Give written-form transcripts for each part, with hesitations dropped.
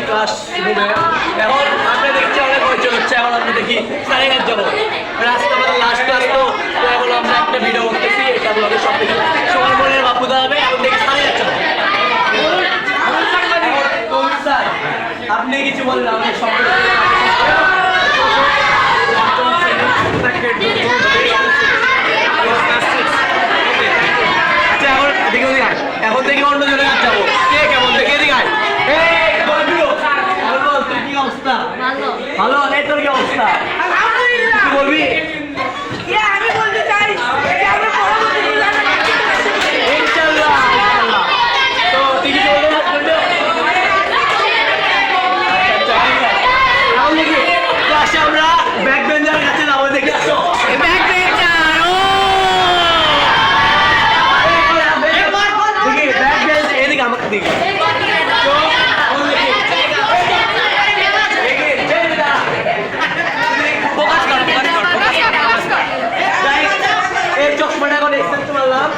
Class রুমে। এখন আমরা দেখছি অনেক হইচই হচ্ছে, এখন আমরা দেখি সাড়ে গাছ যাবো। আজকে আমাদের লাস্ট ক্লাস, তো এখন আমরা একটা ভিডিও করতেছি, এটা ব্লগে সব কিছু সবার মনের বাপুদা হবে। এখন দেখি সাড়ে গাছ যাবো। আপনি কিছু বললেন আমাদের সব এখন থেকে অন্য জনে কাজ যাবো। কে কেমন থেকে এদিকে কি অবস্থা? ভালো। এই তোর কি অবস্থা? কি বলবি? আমি বলতে চাই ইনশাআল্লাহ। তো তুই কিছু বলতে ক্লাসে আমরা ব্যাক বেঞ্চারের কাছে যাবো। দেখে আসো ব্যাক বেঞ্চার। এদিকে আমাকে দিকে এই চশমাটা এখন এক্সেপ্ট মারলাম।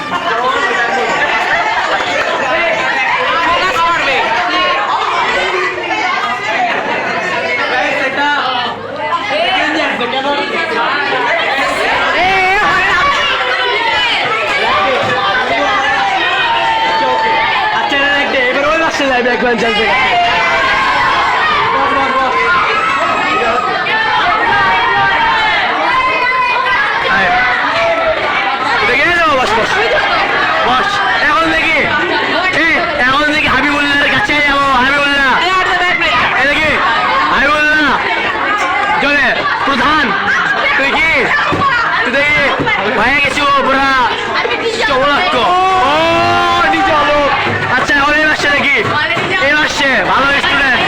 ব্যাক বেঞ্চার থেকে এখন দেখি হাবিবুল্লাহর কাছে যাবো। হাবিবুল্লাহ এদিকে হাবিবুল্লাহ চলে প্রধান। তুই কি তুই দেখি ভাইয়া গেছি পুরা চৌরাক্ষ। ও নিজে হলো। আচ্ছা এখন এই মাসে দেখি এই মাসে ভালো স্টুডেন্ট